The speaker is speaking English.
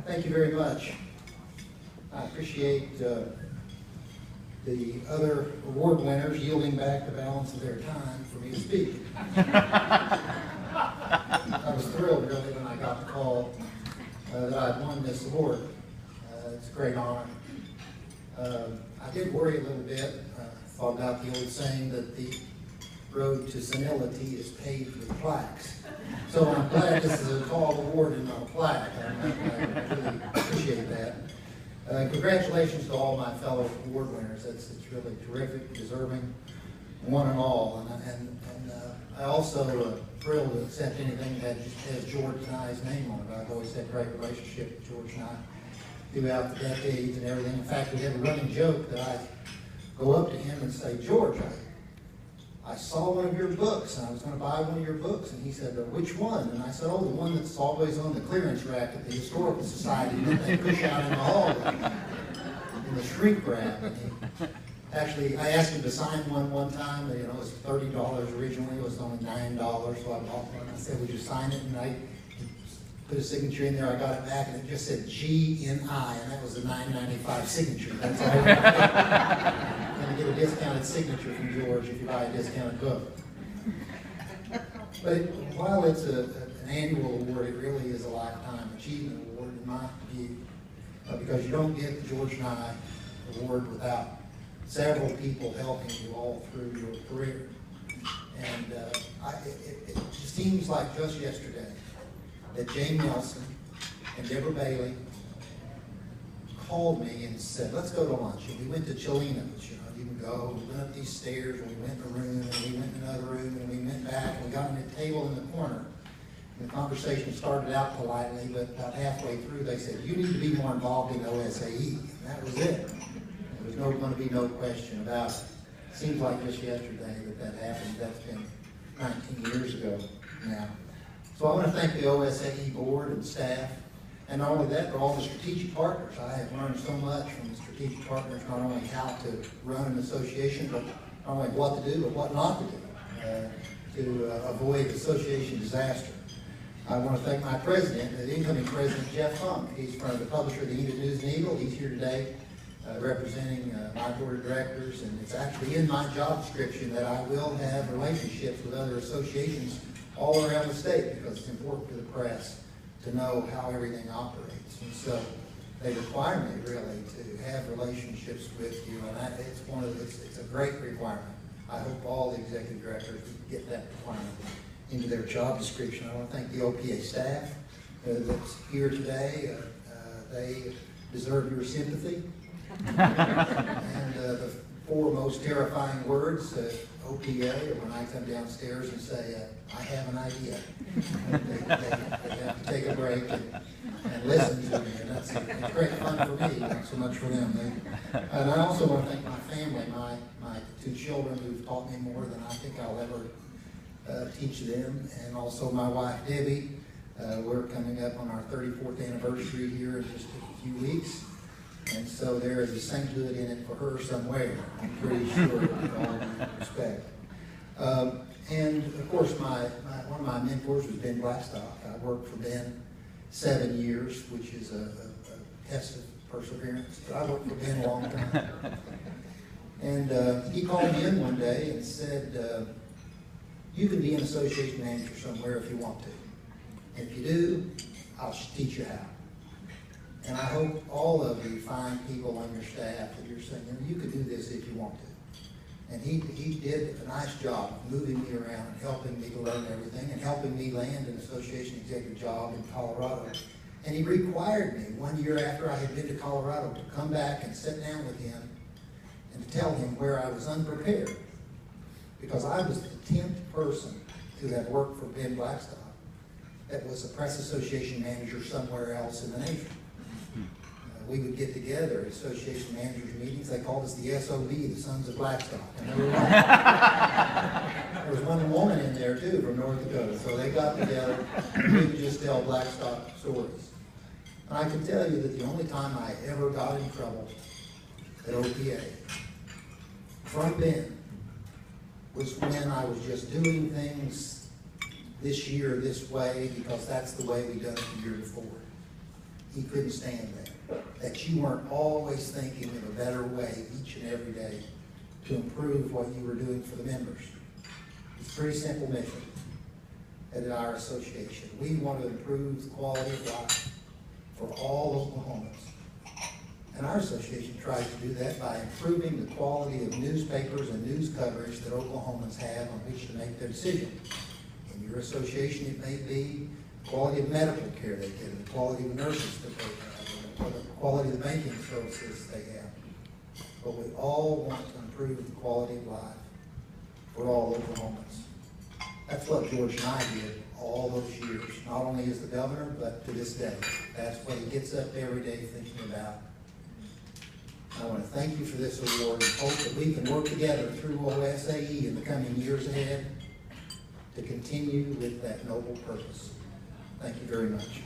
Thank you very much. I appreciate the other award winners yielding back the balance of their time for me to speak. I was thrilled really when I got the call that I'd won this award. It's a great honor. I did worry a little bit. Thought about the old saying that the road to senility is paved with plaques. So I'm glad this is a tall award and not a plaque. I really appreciate that. Congratulations to all my fellow award winners. It's really terrific, deserving, one and all. And I also thrilled to accept anything that has George Nigh's name on it. I've always had a great relationship with George Nigh throughout the decades and everything. In fact, we have a running joke that I go up to him and say, George, I saw one of your books, and I was going to buy one of your books. And he said, which one? And I said, oh, the one that's always on the clearance rack at the Historical Society that they push out in the hallway in the shrink wrap. Actually, I asked him to sign one time. You know, it was $30 originally. It was only $9, so I bought one. I said, would you sign it? And I put a signature in there. I got it back, and it just said G-N-I, and that was a $9.95 signature. That's all. You're going to get a discounted signature from George if you buy a discounted book. But while it's an annual award, it really is a lifetime achievement award in my view, because you don't get the George Nigh Award without several people helping you all through your career. And it seems like just yesterday that Jane Nelson and Deborah Bailey called me and said, let's go to lunch. And we went to Chelina's. You know, you can go. We went up these stairs, and we went in a room, and we went in another room, and we went back, and we got on a table in the corner. And the conversation started out politely, but about halfway through, they said, you need to be more involved in OSAE. And that was it. There was going to be no question about it. Seems like just yesterday that happened. That's been 19 years ago now. So I want to thank the OSAE board and staff, and not only that, but all the strategic partners. I have learned so much from the strategic partners, not only how to run an association, but not only what to do, but what not to do to avoid association disaster. I want to thank my president, the incoming president, Jeff Funk. He's from the publisher of the Enid News and Eagle. He's here today representing my board of directors, and it's actually in my job description that I will have relationships with other associations all around the state, because it's important to the press to know how everything operates. And so they require me really to have relationships with you, and it's a great requirement. I hope all the executive directors get that requirement into their job description. I want to thank the OPA staff that's here today. They deserve your sympathy. And the four most terrifying words, OPA, or when I come downstairs and say, I have an idea. They have to take a break and listen to me, and it's great fun for me, not so much for them. And I also want to thank my family, my two children who've taught me more than I think I'll ever teach them, and also my wife, Debbie. We're coming up on our 34th anniversary here in just a few weeks. And so there is a sainthood in it for her somewhere, I'm pretty sure, with all due respect. And of course, one of my mentors was Ben Blackstock. I worked for Ben 7 years, which is a test of perseverance. But I worked for Ben a long time. And he called me in one day and said, you can be an association manager somewhere if you want to. And if you do, I'll teach you how. And I hope all of you find people on your staff that you're saying, you could do this if you want to. And he did a nice job moving me around and helping me to learn everything and helping me land an association executive job in Colorado. And he required me 1 year after I had been to Colorado to come back and sit down with him and to tell him where I was unprepared. Because I was the 10th person to have worked for Ben Blackstock that was a press association manager somewhere else in the nation. We would get together at association managers meetings. They called us the SOB, the Sons of Blackstock. And there was one woman in there too from North Dakota. So they got together and we would just tell Blackstock stories. And I can tell you that the only time I ever got in trouble at OPA from Ben was when I was just doing things this year this way because that's the way we done it the year before. he couldn't stand that. That you weren't always thinking of a better way each and every day to improve what you were doing for the members. It's a pretty simple mission at our association. We want to improve the quality of life for all Oklahomans. And our association tries to do that by improving the quality of newspapers and news coverage that Oklahomans have on which to make their decision. In your association, it may be the quality of medical care they get, the quality of nurses that they have, or the quality of the banking services they have. But we all want to improve the quality of life for all Oklahomans. That's what George Nigh did all those years, not only as the governor, but to this day. That's what he gets up every day thinking about. I want to thank you for this award and hope that we can work together through OSAE in the coming years ahead to continue with that noble purpose. Thank you very much.